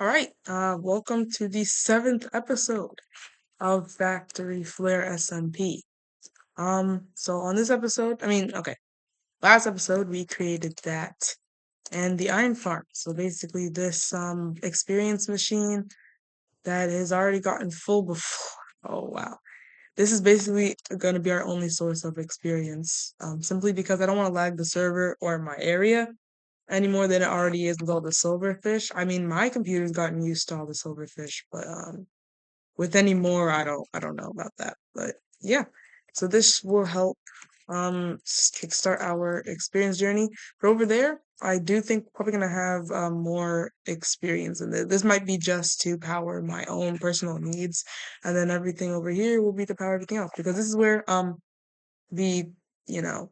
All right, welcome to the seventh episode of Factory Flare SMP. So on this episode, last episode we created that and the iron farm. So basically, this experience machine that has already gotten full before. Oh wow, this is basically going to be our only source of experience. Simply because I don't want to lag the server or my area any more than it already is with all the silverfish. I mean, my computer's gotten used to all the silverfish, but with any more, I don't know about that. But yeah, so this will help kickstart our experience journey. But over there, I do think probably gonna have more experience in this. This might be just to power my own personal needs, and then everything over here will be to power everything else because this is where the you know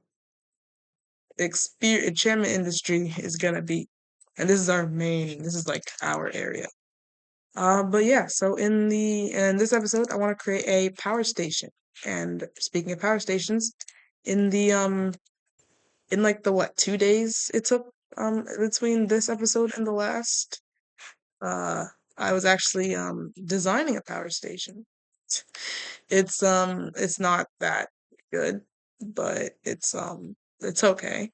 enchantment industry is gonna be. And this is our main, this is like our area. But yeah, so in this episode, I want to create a power station. And speaking of power stations, in the in like the what 2 days it took between this episode and the last, uh, I was actually designing a power station. It's not that good, but it's okay.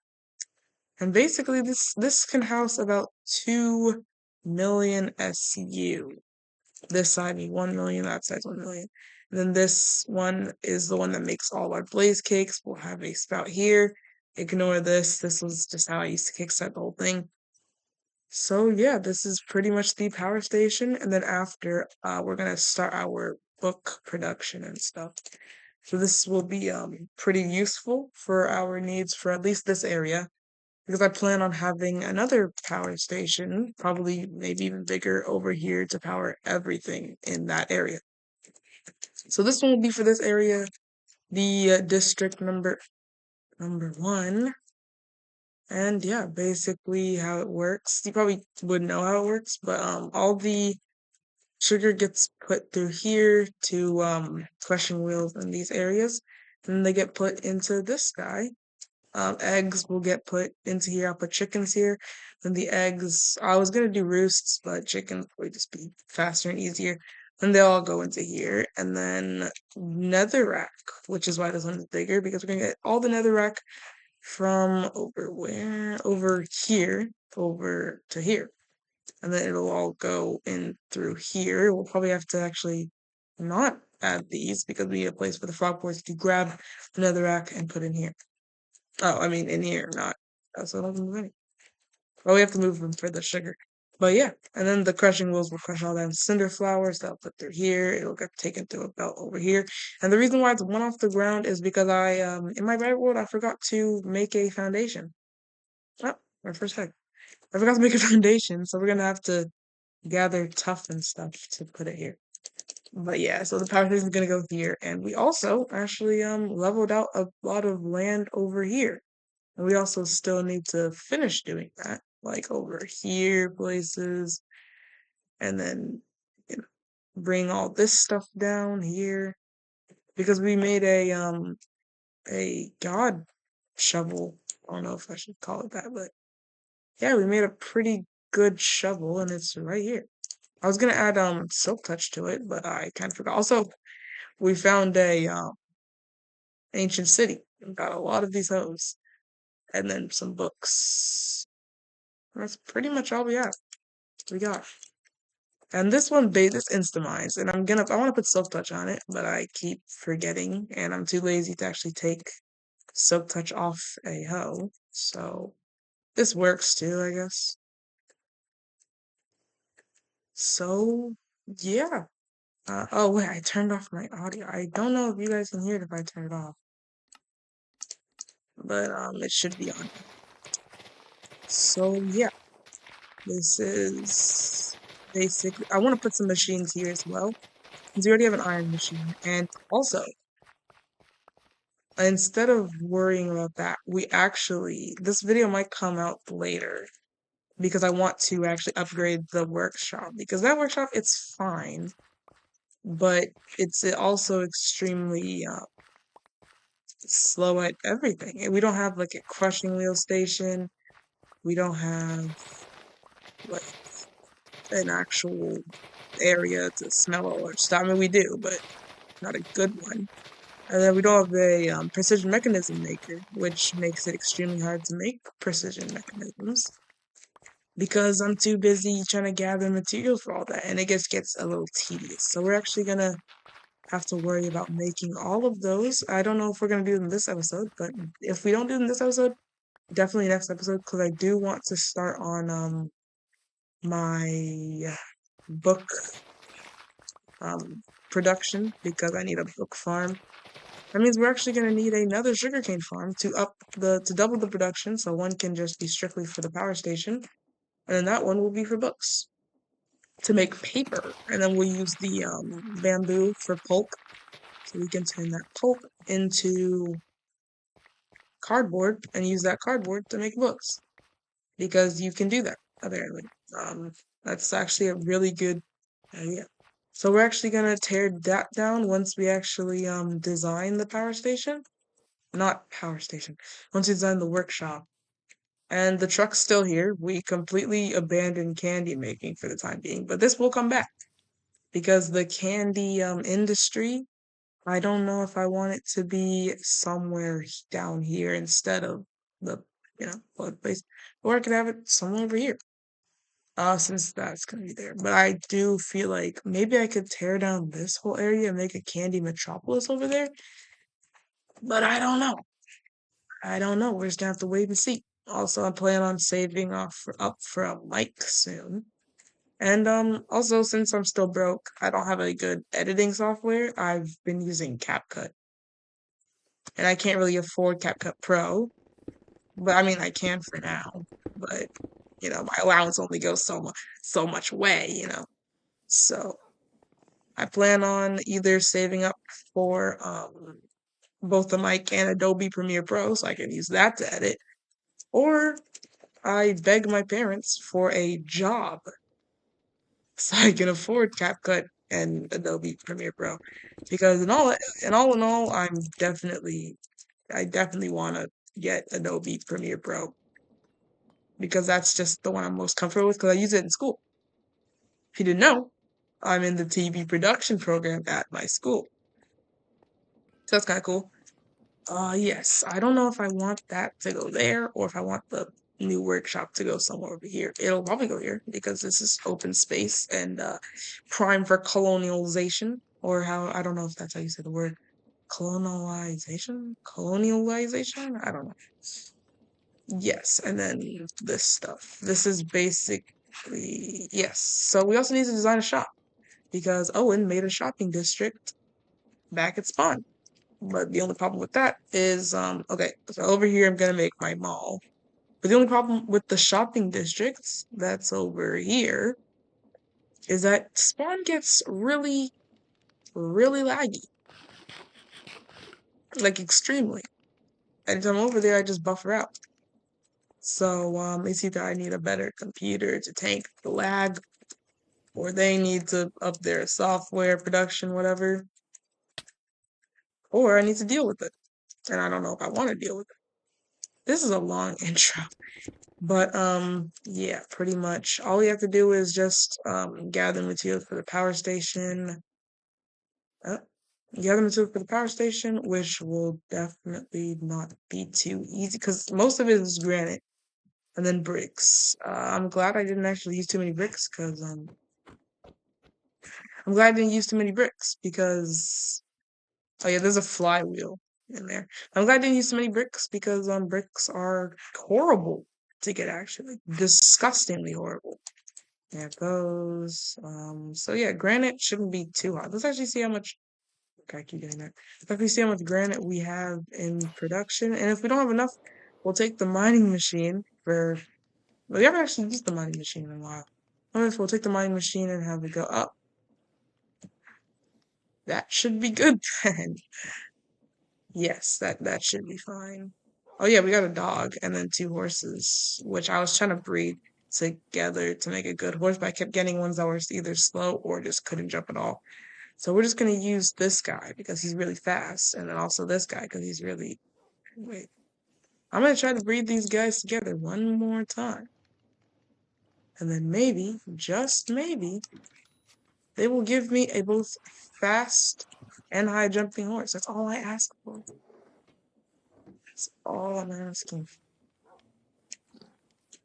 And basically, this can house about 2 million SU. This side is 1 million, that side's 1 million. And then this one is the one that makes all our blaze cakes. We'll have a spout here. Ignore this. This was just how I used to kickstart the whole thing. So yeah, this is pretty much the power station. And then after, we're gonna start our book production and stuff. So this will be pretty useful for our needs for at least this area because I plan on having another power station, probably maybe even bigger over here to power everything in that area. So this one will be for this area, the district number one. And yeah, basically how it works. You probably would know how it works, but all the sugar gets put through here to crushing wheels in these areas, and they get put into this guy. Eggs will get put into here. I'll put chickens here. Then the eggs, I was gonna do roosts, but chickens would just be faster and easier. And they all go into here. And then netherrack, which is why this one's bigger, because we're gonna get all the netherrack from over where? Over here, over to here. And then it'll all go in through here. We'll probably have to actually not add these because we need a place for the frog boys to grab the netherrack and put in here. Oh, I mean in here, not so don't move any. Well, we have to move them for the sugar. But yeah, and then the crushing wheels will crush all them cinder flowers that'll put through here. It'll get taken to a belt over here. And the reason why it's one off the ground is because I in my right world I forgot to make a foundation. Oh, my first egg. I forgot to make a foundation, so we're gonna have to gather tough and stuff to put it here. But yeah, so the power station is gonna go here, and we also actually leveled out a lot of land over here. And we also still need to finish doing that, like over here places, and then you know, bring all this stuff down here because we made a god shovel. I don't know if I should call it that, but yeah, we made a pretty good shovel, and it's right here. I was gonna add silk touch to it, but I kind of forgot. Also, we found a ancient city. We got a lot of these hoes, and then some books. That's pretty much all we have. We got. And this one, this Instamize, and I want to put Silk Touch on it, but I keep forgetting, and I'm too lazy to actually take Silk Touch off a hoe. So this works too, I guess. So yeah. Oh wait, I turned off my audio. I don't know if you guys can hear it if I turn it off, but it should be on. So yeah, this is basically. I want to put some machines here as well, because we already have an iron machine, and also instead of worrying about that, this video might come out later because I want to actually upgrade the workshop because that workshop it's fine, but it's also extremely slow at everything. And we don't have like a crushing wheel station. We don't have like an actual area to smell all our stuff. I mean, we do, but not a good one. And then we don't have a precision mechanism maker, which makes it extremely hard to make precision mechanisms because I'm too busy trying to gather materials for all that, and it just gets a little tedious. So we're actually gonna have to worry about making all of those. I don't know if we're gonna do them this episode, but if we don't do them this episode, definitely next episode because I do want to start on my book um production because I need a book farm. That means we're actually gonna need another sugarcane farm to double the production, so one can just be strictly for the power station, and then that one will be for books to make paper, and then we'll use the bamboo for pulp, so we can turn that pulp into cardboard and use that cardboard to make books because you can do that apparently. Um, that's actually a really good idea. So we're actually gonna tear that down once we actually design the power station. Not power station. Once we design the workshop. And the truck's still here. We completely abandoned candy making for the time being, but this will come back because the candy industry, I don't know if I want it to be somewhere down here instead of the blood place, or I could have it somewhere over here. Since that's gonna be there. But I do feel like maybe I could tear down this whole area and make a candy metropolis over there. But I don't know. I don't know. We're just gonna have to wait and see. Also, I plan on saving up for a mic soon. And also since I'm still broke, I don't have a good editing software. I've been using CapCut. And I can't really afford CapCut Pro. But I mean I can for now. But my allowance only goes so much way. So I plan on either saving up for both the mic and Adobe Premiere Pro so I can use that to edit, or I beg my parents for a job so I can afford CapCut and Adobe Premiere Pro. Because in all, I definitely want to get Adobe Premiere Pro because that's just the one I'm most comfortable with because I use it in school. If you didn't know, I'm in the TV production program at my school. So that's kind of cool. Yes. I don't know if I want that to go there or if I want the new workshop to go somewhere over here. It'll probably go here because this is open space and prime for colonialization, or how I don't know if that's how you say the word. Colonialization? Colonialization? I don't know. Yes, and then this stuff. This is basically yes. So we also need to design a shop because Owen made a shopping district back at Spawn. But the only problem with that is, okay, so over here I'm gonna make my mall. But the only problem with the shopping districts that's over here is that spawn gets really, really laggy. Like extremely. Anytime I'm over there, I just buffer out. So, it's either I need a better computer to tank the lag, or they need to up their software production, whatever, or I need to deal with it. And I don't know if I want to deal with it. This is a long intro. But yeah, pretty much all we have to do is just gather materials for the power station. Uh, gather materials for the power station, which will definitely not be too easy because most of it is granite and then bricks. I'm glad I didn't actually use too many bricks because I'm glad I didn't use too many bricks because oh yeah, there's a flywheel in there. I'm glad I didn't use too many bricks because bricks are horrible to get actually disgustingly horrible. There it goes. So yeah, granite shouldn't be too hard. Let's actually see how much. Okay, I keep getting that. Let's actually see how much granite we have in production, and if we don't have enough, we'll take the mining machine for. Well, we haven't actually used the mining machine in a while. We'll take the mining machine and have it go up. That should be good then. Yes, that should be fine. Oh yeah, we got a dog and then two horses, which I was trying to breed together to make a good horse, but I kept getting ones that were either slow or just couldn't jump at all. So we're just gonna use this guy because he's really fast, and then also this guy because he's really wait. I'm gonna try to breed these guys together one more time. And then maybe, just maybe, they will give me a both fast and high jumping horse. That's all I ask for. That's all I'm asking for.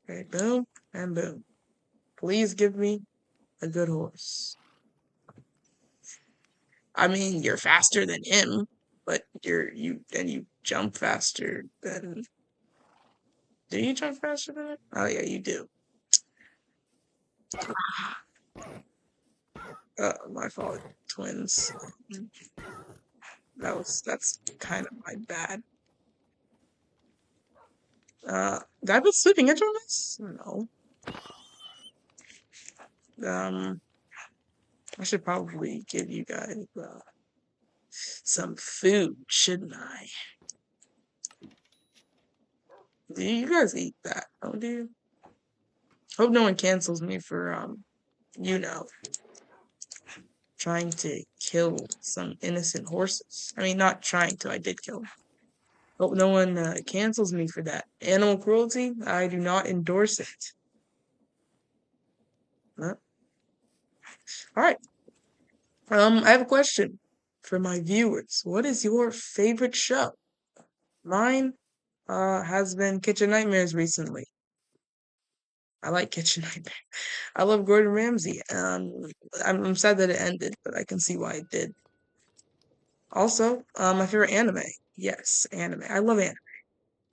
Okay, boom and boom. Please give me a good horse. I mean, you're faster than him, but you jump faster than. Do you jump faster than him? Oh yeah, you do. My fault. Twins. That's kind of my bad. Did I put sleeping edge on this? No. Um, I should probably give you guys some food, shouldn't I? Do you guys eat that? Oh, do you? Hope no one cancels me for you know, trying to kill some innocent horses. I mean, not trying to. I did kill them. Hope no one cancels me for that. Animal cruelty? I do not endorse it. All right. I have a question for my viewers. What is your favorite show? Mine has been Kitchen Nightmares recently. I like Kitchen Nightmares. I love Gordon Ramsay. I'm sad that it ended, but I can see why it did. Also, my favorite anime. Yes, anime. I love anime.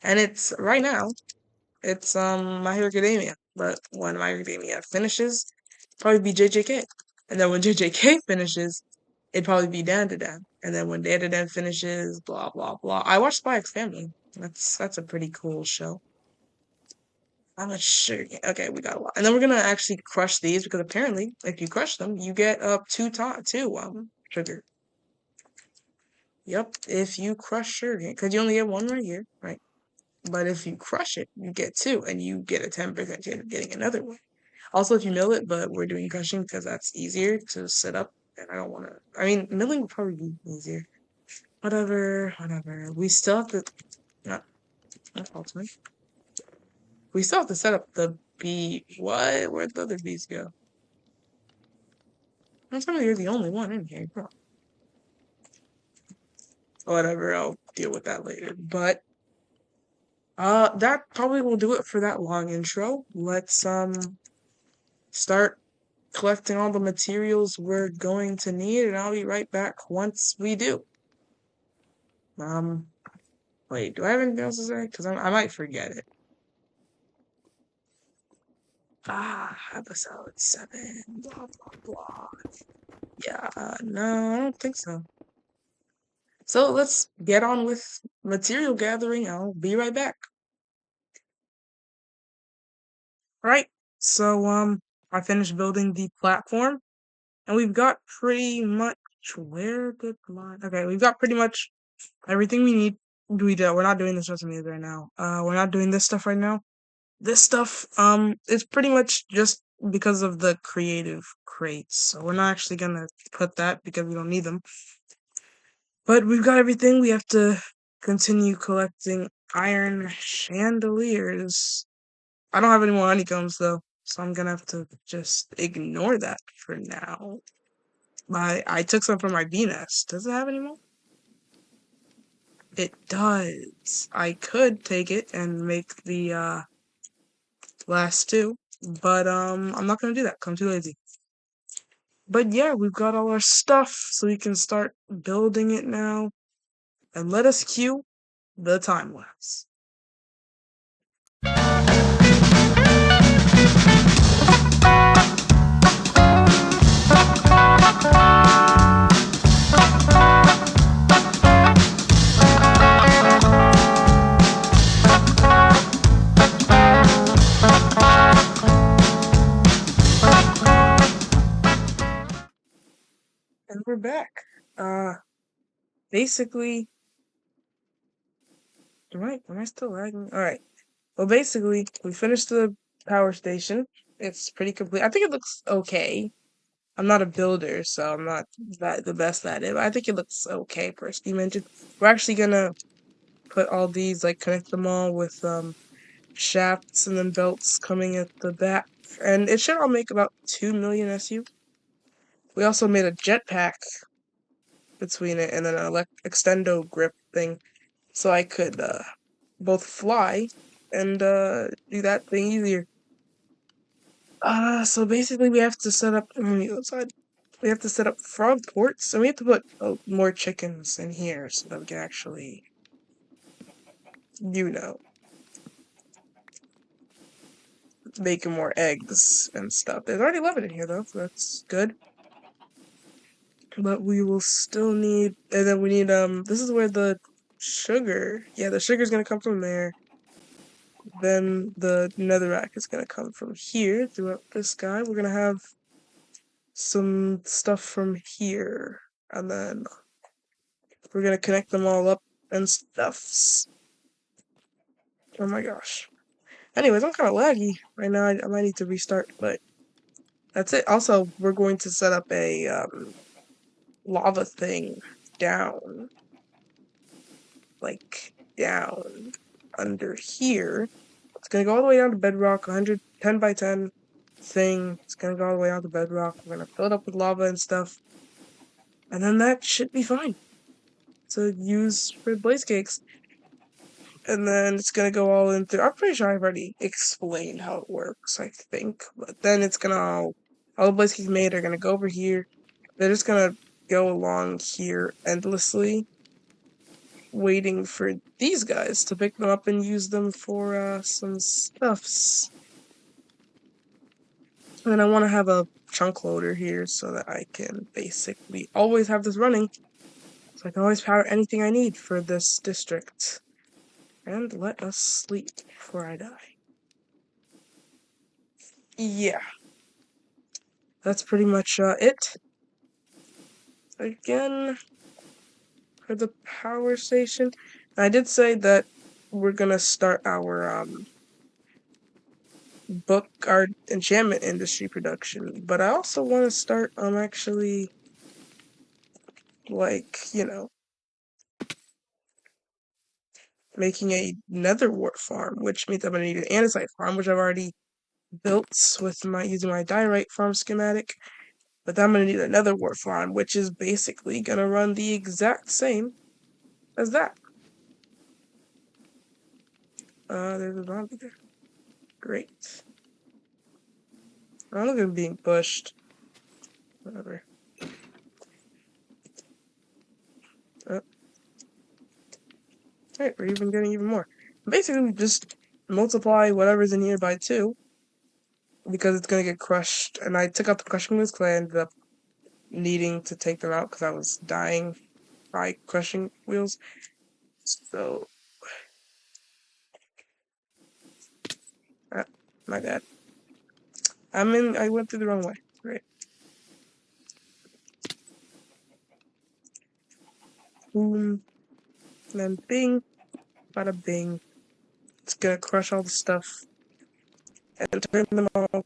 And it's right now, it's My Hero Academia. But when My Hero Academia finishes, probably be JJK. And then when JJK finishes, it'd probably be Dan to Dan. And then when Dan to Dan finishes, blah blah blah. I watched Spy X Family. That's a pretty cool show. How much sugar? Okay, we got a lot. And then we're gonna actually crush these because apparently if you crush them, you get up two sugar. Yep, if you crush sugar, because you only get one right here, right? But if you crush it, you get two, and you get a 10% chance of getting another one. Also, if you mill it, but we're doing crushing because that's easier to set up, and I don't want to. I mean, milling would probably be easier. Whatever, whatever. We still have to. Not ultimate. We still have to set up the bee. What? Where'd the other bees go? I'm telling you, you're the only one in here. Bro. Whatever, I'll deal with that later. But that probably will do it for that long intro. Let's start collecting all the materials we're going to need, and I'll be right back once we do. Um, wait, do I have anything else to say? Because I might forget it. Episode 7, blah, blah, blah. Yeah, no, I don't think so. So let's get on with material gathering. I'll be right back. Right. So, I finished building the platform, and we've got pretty much where did my okay, we've got pretty much everything we need. We're not doing this recipe right now. We're not doing this stuff right now. This stuff, is pretty much just because of the creative crates. So we're not actually gonna put that because we don't need them. But we've got everything. We have to continue collecting iron chandeliers. I don't have any more honeycombs though, so I'm gonna have to just ignore that for now. I took some from my bee nest. Does it have any more? It does. I could take it and make the last two, but I'm not gonna do that 'cause I'm too lazy. But yeah, we've got all our stuff, so we can start building it now. And let us cue the time lapse. And we're back. Basically, am I still lagging? All right. Well, basically, we finished the power station. It's pretty complete. I think it looks okay. I'm not a builder, so I'm not the best at it. But I think it looks okay. Personally, mentioned we're actually gonna put all these connect them all with shafts and then belts coming at the back. And it should all make about 2 million SU. We also made a jetpack between it and then an extendo grip thing, so I could both fly and do that thing easier. So basically we have to set up outside. We have to set up frog ports, and we have to put more chickens in here so that we can actually, you know, make more eggs and stuff. There's already 11 in here though, so that's good. But we will still need, and then we need, this is where the sugar, yeah, the sugar's gonna come from there. Then the netherrack is gonna come from here throughout this guy. We're gonna have some stuff from here, and then we're gonna connect them all up and stuffs. Oh my gosh. Anyways, I'm kind of laggy right now. I might need to restart, but that's it. Also, we're going to set up a lava thing down, like down under here. It's gonna go all the way down to bedrock, 110 by 10 thing. It's gonna go all the way down to bedrock. We're gonna fill it up with lava and stuff, and then that should be fine to use for blaze cakes. And then it's gonna go all in through. I'm pretty sure I've already explained how it works, I think. But then it's gonna all the blaze cakes made are gonna go over here. They're just gonna go along here endlessly, waiting for these guys to pick them up and use them for some stuffs. And then I want to have a chunk loader here so that I can basically always have this running. So I can always power anything I need for this district. And let us sleep before I die. Yeah, that's pretty much it. Again, for the power station, I did say that we're gonna start our our enchantment industry production, but I also want to start actually, like, making a nether wart farm, which means I'm gonna need an andesite farm, which I've already built with my using my diorite farm schematic. But then I'm gonna need a nether wart farm, which is basically gonna run the exact same as that. There's a zombie there. Great. I don't even being pushed. Whatever. Alright, we're even getting even more. Basically, just multiply whatever's in here by 2, because it's gonna get crushed. And I took out the crushing wheels because I ended up needing to take them out because I was dying by crushing wheels. So, my bad. I went through the wrong way. Great. Boom. And then bing. Bada bing. It's gonna crush all the stuff and turn them all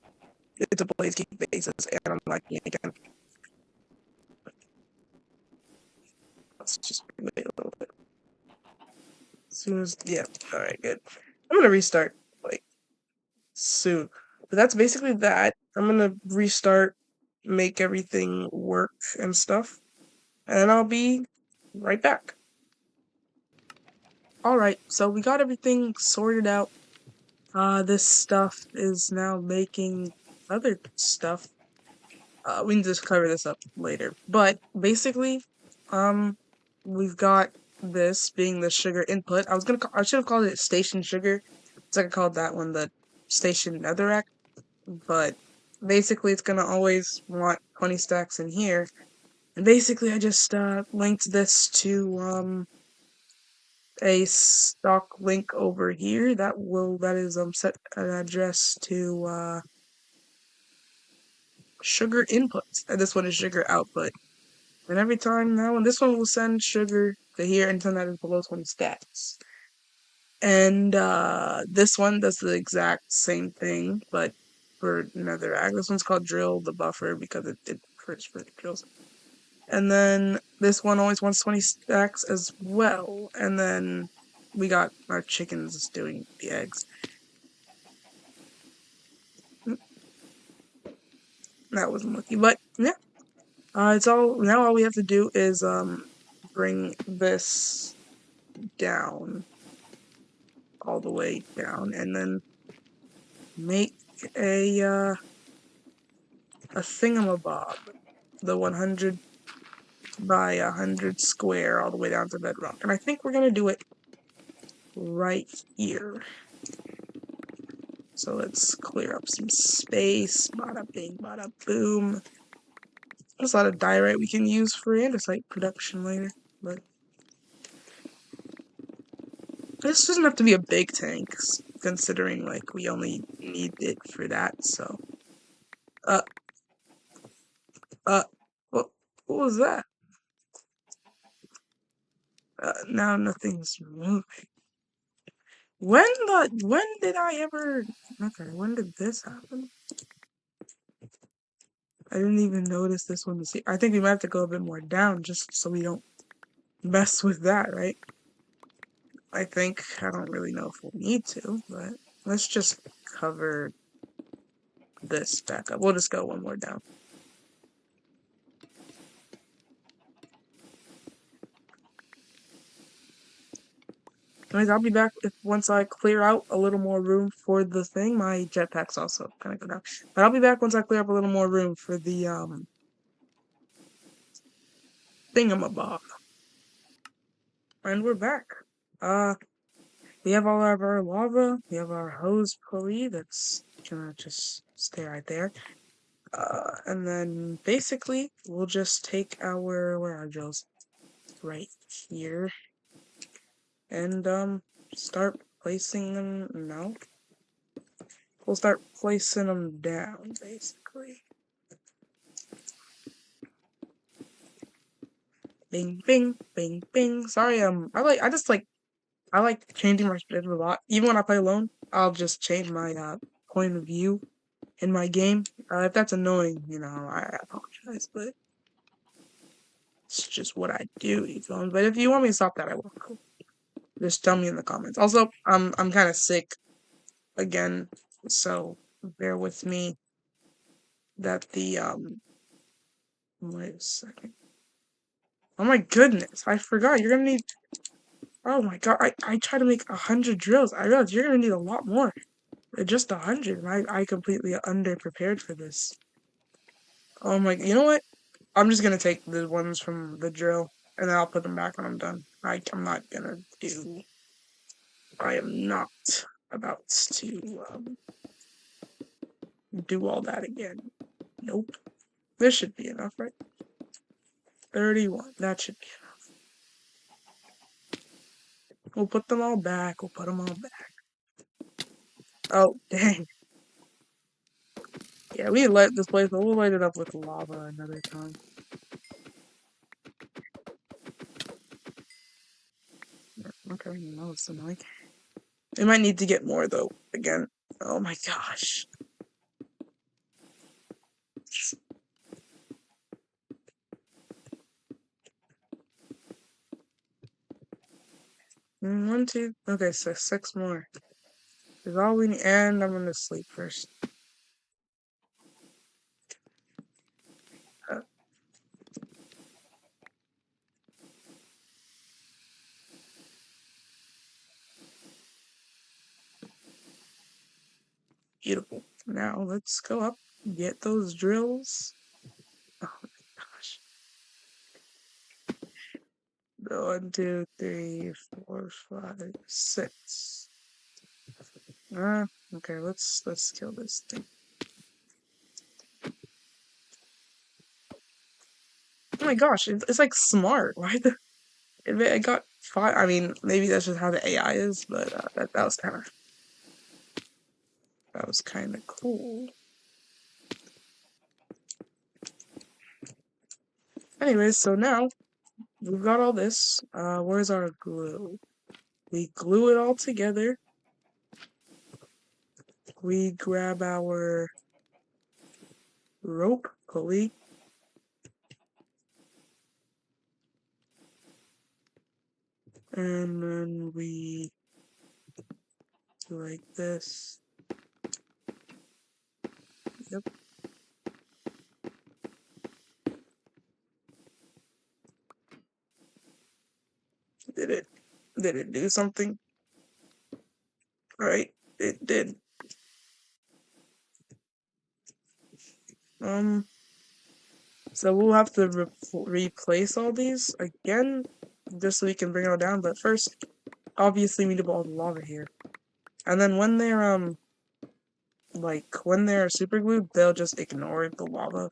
into blaze cake bases, and I'm liking it again. Let's just wait a little bit. As soon as, yeah, alright, good. I'm gonna restart, like, soon. But that's basically that. I'm gonna restart, make everything work and stuff, and then I'll be right back. Alright, so we got everything sorted out. This stuff is now making other stuff. We can just cover this up later. But basically, we've got this being the sugar input. I should have called it station sugar. It's like I called that one the station netherrack. But basically, it's gonna always want 20 stacks in here. And basically, I just linked this to a stock link over here that is set an address to sugar inputs, and this one is sugar output. And every time now, and this one will send sugar to here until that is below 20 stacks. And this one does the exact same thing, but for another ag. This one's called drill the buffer because it prefers for drills. And then this one always wants 20 stacks as well. And then we got our chickens doing the eggs. That wasn't lucky, but yeah. It's all now. All we have to do is bring this down all the way down, and then make a thingamabob, the 100 by 100 square all the way down to bedrock. And I think we're gonna do it right here. So let's clear up some space. Bada bing, bada boom. There's a lot of diorite we can use for andesite production later, but this doesn't have to be a big tank, considering like we only need it for that. So, uh, uh, what was that? Now nothing's moving. When did I ever? Okay, when did this happen? I didn't even notice this one. I think we might have to go a bit more down just so we don't mess with that, right? I think I don't really know if we'll need to, but let's just cover this back up. We'll just go one more down. Anyways, I'll be back once I clear out a little more room for the thing. My jetpack's also kind of go down, but I'll be back once I clear up a little more room for the thingamabob. And we're back. We have all of our lava. We have our hose pulley that's gonna just stay right there. And then basically we'll just take our where are drills? Right here. And start placing them. No. We'll start placing them down, basically. Bing, bing, bing, bing. Sorry, I like changing my perspective a lot. Even when I play alone, I'll just change my point of view in my game. If that's annoying, I apologize, but it's just what I do. You feel me? But if you want me to stop that, I will. Just tell me in the comments. Also, I'm kind of sick again, so bear with me. That the wait a second. Oh my goodness, I forgot. You're gonna need. Oh my god, I try to make 100 drills. I realized you're gonna need a lot more. Just 100. I completely underprepared for this. Oh my, you know what? I'm just gonna take the ones from the drill and then I'll put them back when I'm done. I'm not gonna do. I am not about to do all that again. Nope. This should be enough, right? 31. That should be enough. We'll put them all back. We'll put them all back. Oh, dang. Yeah, we light this place, but we'll light it up with lava another time. Okay, no, it's annoying. We might need to get more, though, again. Oh my gosh. One, two. Okay, so 6 more. Is all we need. And I'm gonna sleep first. Uh, Beautiful. Now let's go up, get those drills. Oh my gosh. 1, 2, 3, 4, 5, 6. Okay, let's kill this thing. Oh my gosh, it's like smart. Why the it got 5? I mean, maybe that's just how the AI is, but that was kind of cool. Anyways, so now we've got all this. Where's our glue? We glue it all together. We grab our rope pulley. And then we do like this. Yep. Did it do something? Right, it did. So we'll have to replace all these again, just so we can bring it all down. But first, obviously, we need all the lava here. And then when they're like when they're super glued, they'll just ignore the lava,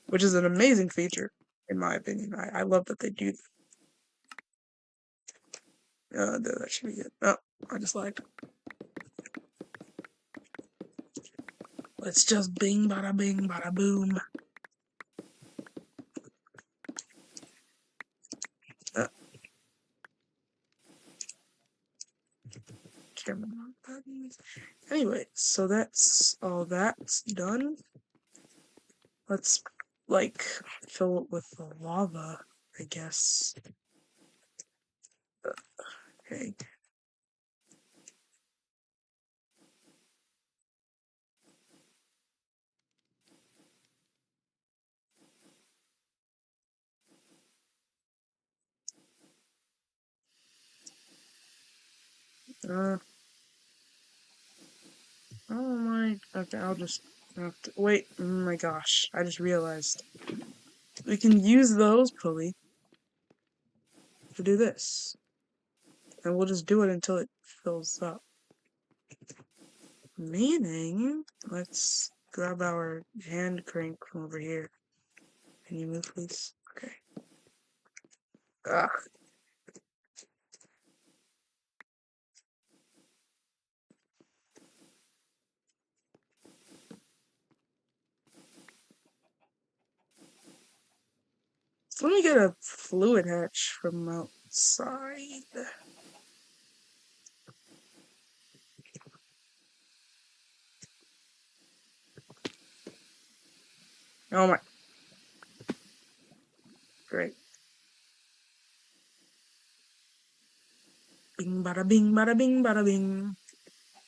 which is an amazing feature, in my opinion. I love that they do that. That should be good. Oh, I just lied. Let's just bing, bada boom. Uh, camera buttons. Anyway, so that's all that's done. Let's like fill it with the lava, I guess. Okay. Uh, oh my. Okay, I'll just have to wait. Oh my gosh, I just realized we can use those pulley to do this, and we'll just do it until it fills up. Meaning, let's grab our hand crank from over here. Can you move, please? Okay. Ah. So let me get a fluid hatch from outside. Oh my. Great. Bing bada bing bada bing bada bing.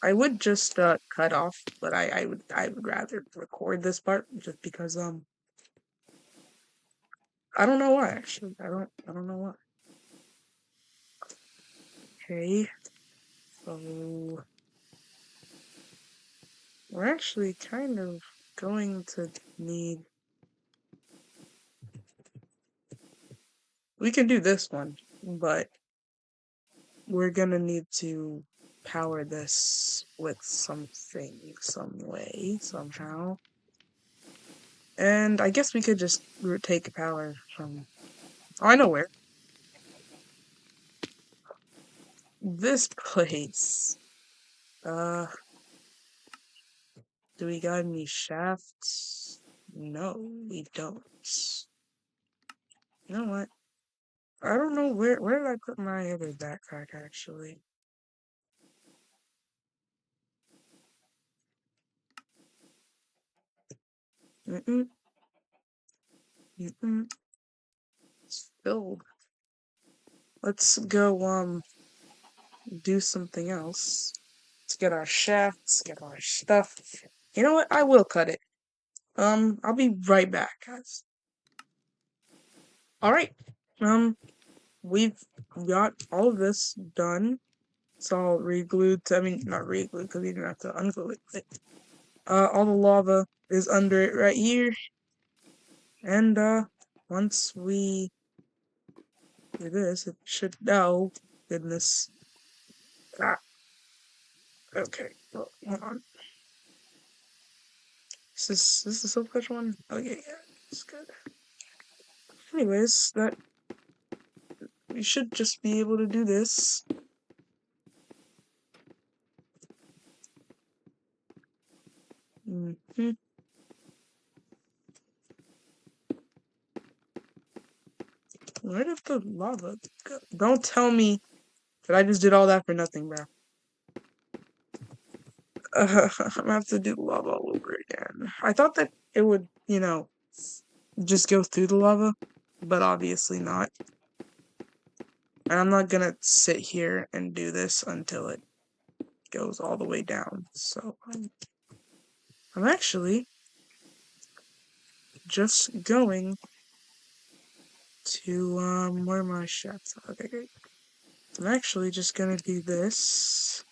I would just cut off, but I would rather record this part just because I don't know why actually. I don't know why. Okay. So we're actually kind of going to need, we can do this one, but we're gonna need to power this with something, some way, somehow. And I guess we could just take power from, oh, I know where. This place. Uh, do we got any shafts? No, we don't. You know what? I don't know where did I put my other backpack actually? Mm-mm. Mm-mm. It's filled. Let's go do something else. Let's get our shafts, get our stuff. You know what? I will cut it. I'll be right back, guys. Alright. Um, we've got all of this done. It's all re-glued. I mean, not re-glued because we didn't have to unglue it. But, all the lava is under it right here. And once we do this, it should. Oh goodness. Ah. Okay. Well, hold on. Is this the silk touch one? Oh yeah, it's good. Anyways, that we should just be able to do this. Mm-hmm. Where did the lava go? Don't tell me that I just did all that for nothing, bro. I'm gonna have to do the lava all over again. I thought that it would, just go through the lava, but obviously not. And I'm not gonna sit here and do this until it goes all the way down. So I'm actually just going to where are my shafts? Okay, great. I'm actually just gonna do this.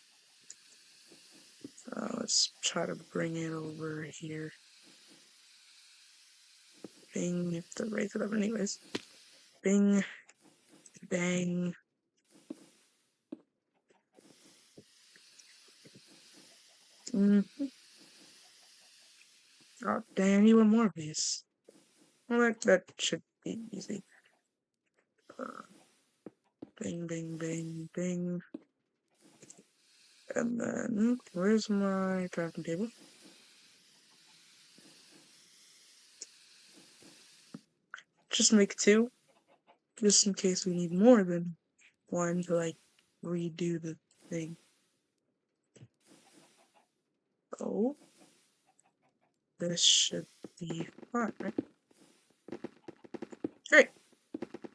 Let's try to bring it over here. Bing, you have to raise it up anyways. Bing, bang. Oh, dang, I need one more of these. Well, that should be easy. Bing, bing, bing, bing. And then, where's my crafting table? Just make two, just in case we need more than one to, like, redo the thing. Oh, this should be fine, right? Great.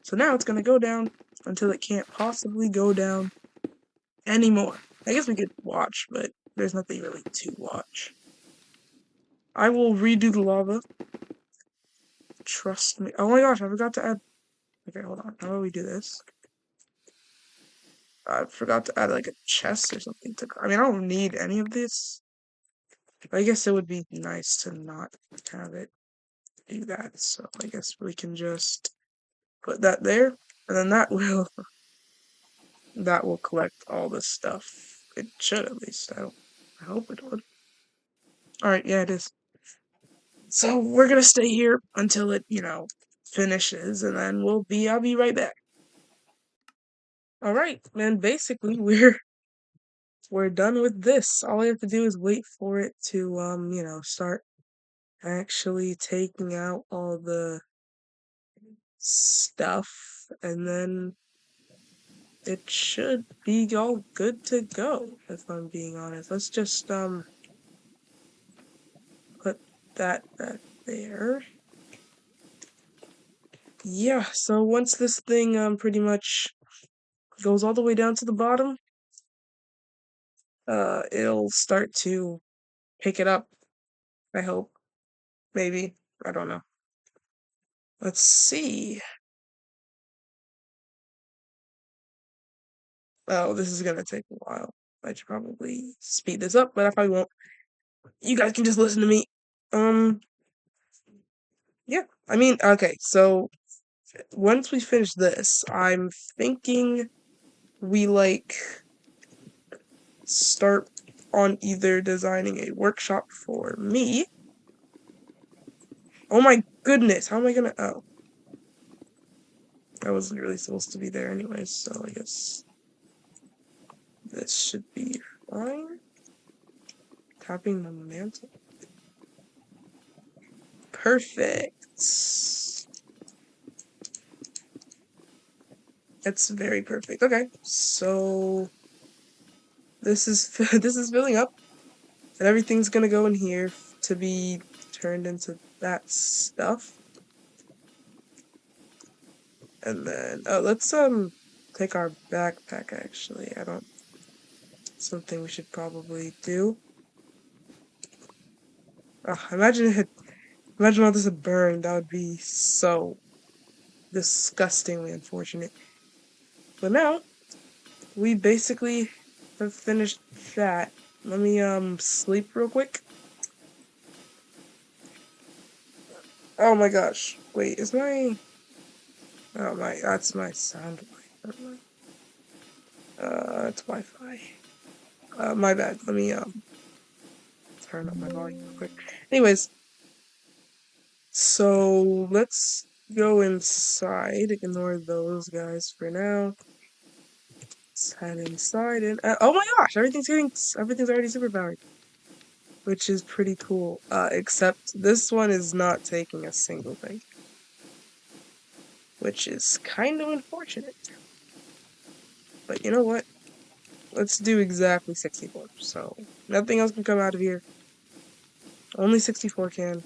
So now it's gonna go down until it can't possibly go down anymore. I guess we could watch, but there's nothing really to watch. I will redo the lava. Trust me. Oh my gosh, I forgot to add. Okay, hold on. How about we do this? I forgot to add like a chest or something to. I mean, I don't need any of this. I guess it would be nice to not have it do that. So I guess we can just put that there, and then that will collect all this stuff. It should at least. I hope it would. All right, yeah, it is. So we're gonna stay here until it, finishes, and then I'll be right back. All right, man. Basically, we're done with this. All I have to do is wait for it to, start actually taking out all the stuff, and then it should be all good to go, if I'm being honest. Let's just, put that back there. Yeah, so once this thing, pretty much goes all the way down to the bottom, it'll start to pick it up, I hope. Maybe. I don't know. Let's see. Oh, this is gonna take a while. I should probably speed this up, but I probably won't. You guys can just listen to me. Um, yeah. I mean, okay, so once we finish this, I'm thinking we start on either designing a workshop for me. Oh my goodness, how am I gonna I wasn't really supposed to be there anyways, so I guess this should be fine. Tapping the mantle. Perfect. That's very perfect. Okay, so this is this is filling up, and everything's gonna go in here to be turned into that stuff. And then let's take our backpack. Actually, I don't. Something we should probably do. Imagine all this had burned. That would be so disgustingly unfortunate. But now we basically have finished that. Let me sleep real quick. Oh my gosh. Wait, is my that's my sound. It's Wi-Fi. My bad. Let me turn up my volume real quick. Anyways, so let's go inside. Ignore those guys for now. Let's head inside and oh my gosh, everything's already superpowered, which is pretty cool. Except this one is not taking a single thing, which is kind of unfortunate. But you know what? Let's do exactly 64. So nothing else can come out of here. Only 64 can.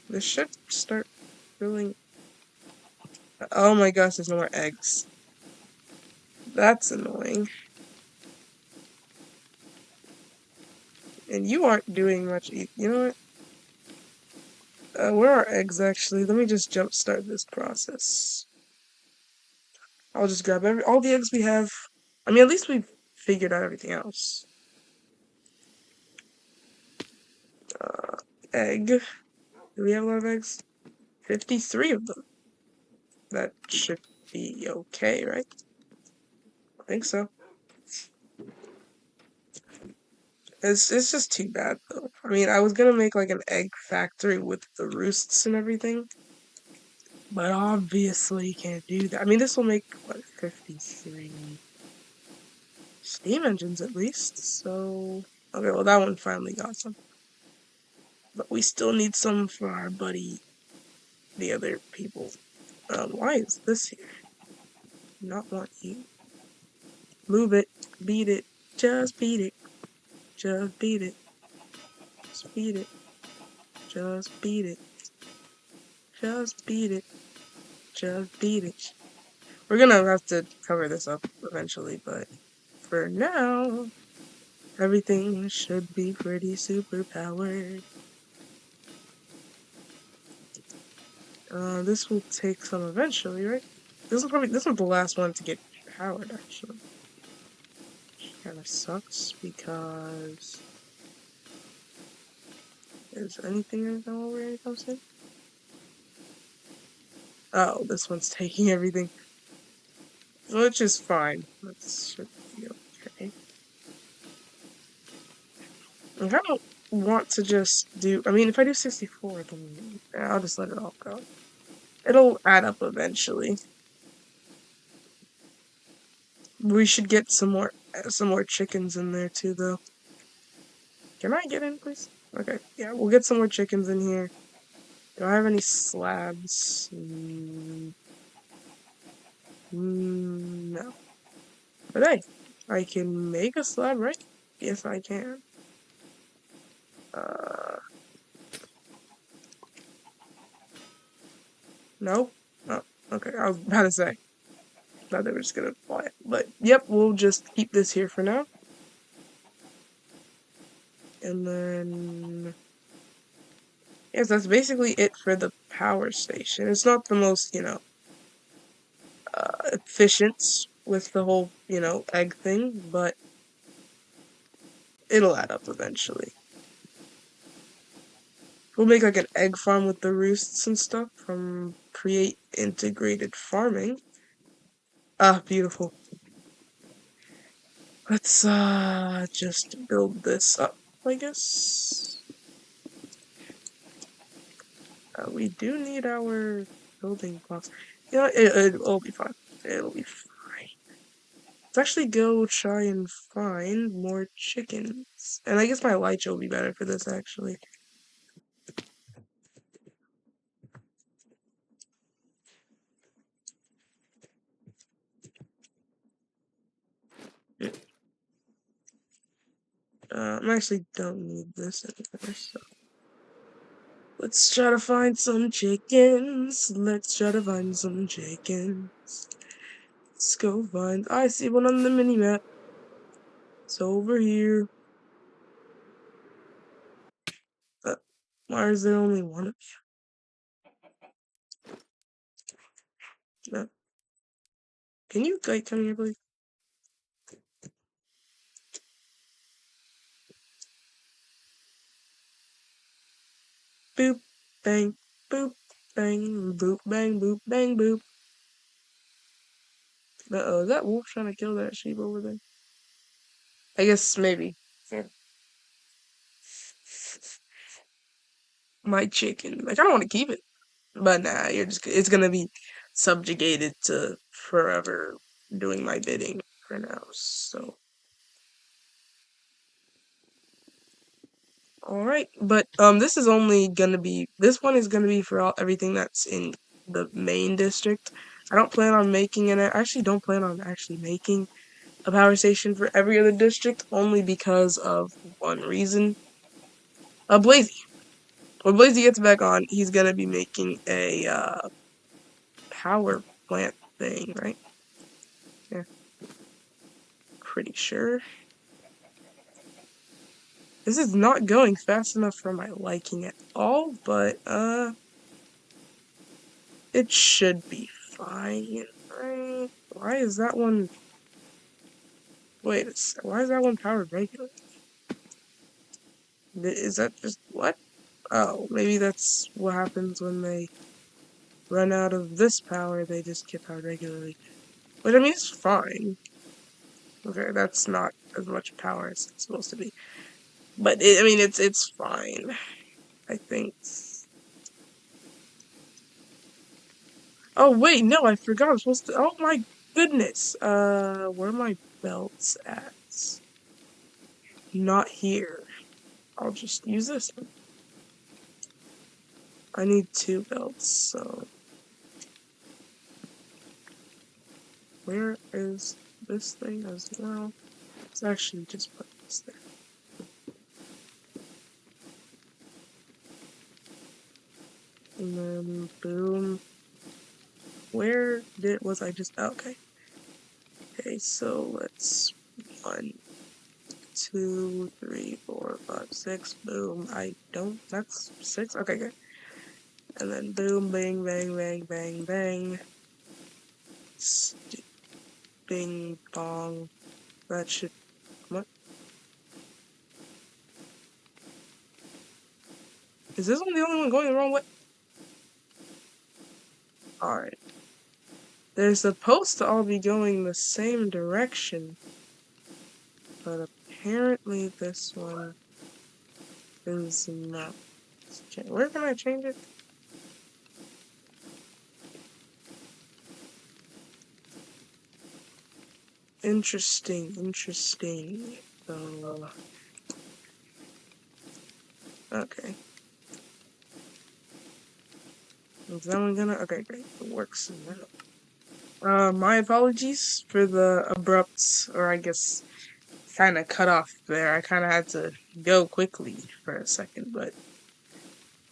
This should start filling. Oh my gosh, there's no more eggs. That's annoying. And you aren't doing much. You know what? Where are eggs actually? Let me just jumpstart this process. I'll just grab all the eggs we have. I mean, at least we've figured out everything else. Egg. Do we have a lot of eggs? 53 of them. That should be okay, right? I think so. It's just too bad though. I mean, I was gonna make like an egg factory with the roosts and everything, but obviously can't do that. I mean, this will make what 53 steam engines at least. So okay, well that one finally got some, but we still need some for our buddy, the other people. Why is this here? Not want you. Move it, beat it, just beat it, just beat it, just beat it, just beat it, just beat it, just beat it. We're gonna have to cover this up eventually, but for now, everything should be pretty super powered. This will take some eventually, right? This is the last one to get powered actually. Kind of sucks because is anything in the where it comes in? Oh, this one's taking everything, which is fine. That should be okay. I kind of want to just do. I mean, if I do 64, then I'll just let it all go. It'll add up eventually. We should get some more chickens in there too, though. Can I get in, please? Okay, yeah, we'll get some more chickens in here. Do I have any slabs? No. But hey, I can make a slab, right? Yes, I can. No? Oh, okay, I was about to say. Thought they were just gonna fly it. But, yep, we'll just keep this here for now. And then... yes, that's basically it for the power station. It's not the most, efficient with the whole, egg thing, but it'll add up eventually. We'll make like an egg farm with the roosts and stuff from Create Integrated Farming. Ah, beautiful. Let's just build this up, I guess. We do need our building blocks. Yeah, it'll be fine. It'll be fine. Let's actually go try and find more chickens. And I guess my Elytra will be better for this, actually. I actually don't need this anymore, so... let's try to find some chickens. Let's try to find some chickens. Let's go find... I see one on the mini-map. It's over here. Why is there only one of you? No. Can you come here, please? Boop, bang, boop, bang, boop, bang, boop, bang, boop. Uh-oh, is that wolf trying to kill that sheep over there? I guess maybe. Yeah. My chicken. Like, I don't want to keep it. But nah, it's gonna be subjugated to forever doing my bidding for now, so. Alright, but, this is only gonna be, this one is gonna be for everything that's in the main district. I don't plan on making it, I actually don't plan on actually making a power station for every other district, only because of one reason. Blazy. When Blazy gets back on, he's gonna be making a, power plant thing, right? Yeah. Pretty sure. This is not going fast enough for my liking at all, but, it should be fine, right? Why is that one... Wait, why is that one powered regularly? Is that just... What? Oh, maybe that's what happens when they run out of this power, they just get powered regularly. But I mean, it's fine. Okay, that's not as much power as it's supposed to be. But, I mean, it's fine. I think... Oh, wait, no, I forgot I'm supposed to... Oh, my goodness! Where are my belts at? Not here. I'll just use this one. I need 2 belts, so... Where is this thing as well? Let's actually just put this there. And then, boom. Where was I just... Okay. Okay, so let's... 1, 2, 3, 4, 5, 6, boom. That's 6? Okay, good. And then boom, bang, bang, bang, bang, bang. Bing, bong. That should... What? Is this one the only one going the wrong way? Alright. They're supposed to all be going the same direction. But apparently this one is not. Where can I change it? Interesting. So, okay. Is that one gonna? Okay, great. It works now. My apologies for the abrupt, or I guess, kind of cut off there. I kind of had to go quickly for a second, but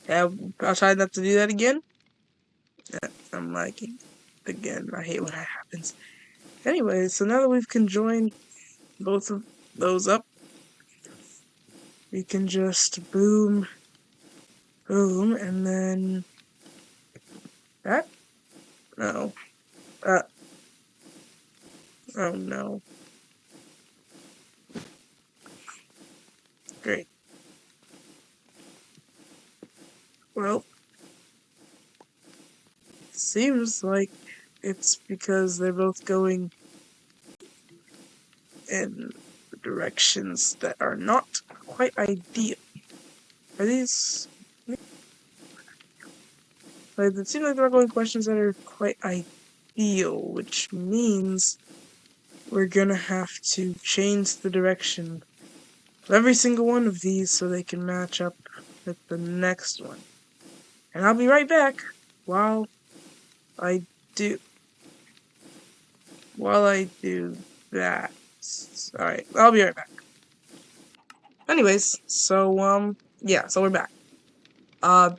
yeah, I'll try not to do that again. I'm liking again. I hate when that happens. Anyway, so now that we've conjoined both of those up, we can just boom, boom, and then that? No. Oh no. Great. Well, seems like it's because they're both going in directions that are not quite ideal. Are these... Like, it seems like they're going questions that are quite ideal, which means we're gonna have to change the direction of every single one of these so they can match up with the next one. And I'll be right back while I do that. Alright, I'll be right back. Anyways, so yeah, so we're back.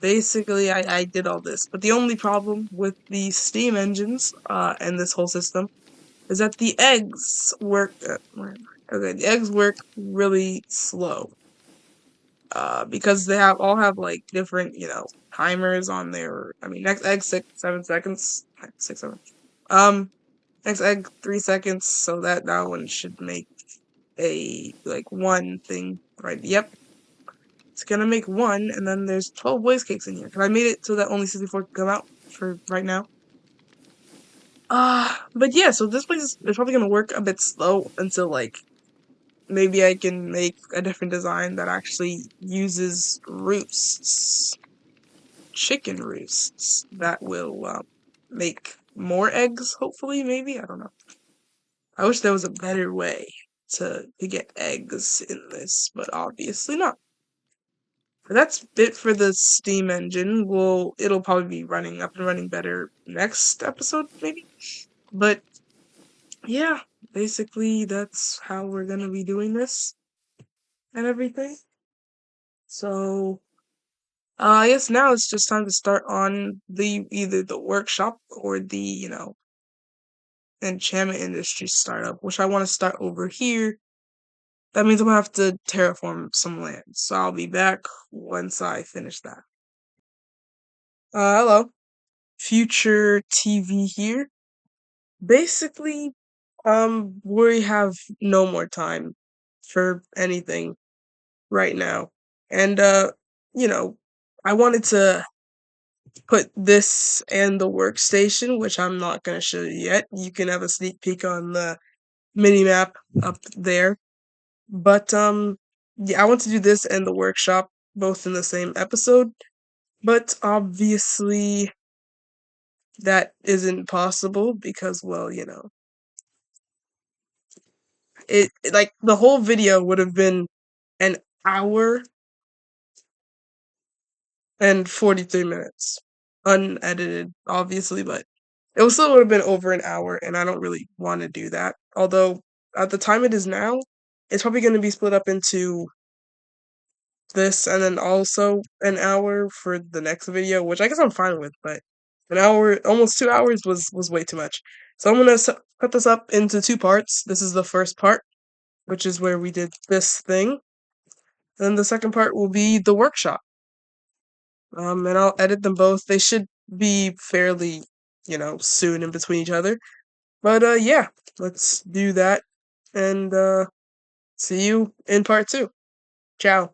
Basically I did all this, but the only problem with the steam engines, and this whole system is that the eggs work, okay, the eggs work really slow. Because they all have like different, timers on their, I mean, next egg 7 seconds, 6, 7. Next egg 3 seconds, so that one should make a, like, 1 thing, right? Yep. It's gonna make 1, and then there's 12 waste cakes in here. Cause I made it so that only 64 can come out for right now. But yeah, so this place is probably gonna work a bit slow until, like, maybe I can make a different design that actually uses roosts. Chicken roosts that will, make more eggs, hopefully, maybe? I don't know. I wish there was a better way to get eggs in this, but obviously not. But that's it for the steam engine. It'll probably be running up and running better next episode, maybe? But yeah, basically that's how we're gonna be doing this and everything. So I guess now it's just time to start on either the workshop or the, enchantment industry startup, which I want to start over here. That means I'm gonna have to terraform some land. So I'll be back once I finish that. Hello. Future TV here. Basically, we have no more time for anything right now. And you know, I wanted to put this and the workstation, which I'm not gonna show you yet. You can have a sneak peek on the mini map up there. But yeah, I want to do this and the workshop both in the same episode. But obviously that isn't possible because, well, like the whole video would have been an hour and 43 minutes unedited, obviously, but it would still would have been over an hour, and I don't really want to do that. Although at the time it is now, it's probably going to be split up into this and then also an hour for the next video, which I guess I'm fine with, but an hour, almost 2 hours was way too much. So I'm gonna cut this up into two parts. This is the first part, which is where we did this thing. Then the second part will be the workshop. And I'll edit them both. They should be fairly, soon in between each other. But yeah, let's do that and see you in part two. Ciao.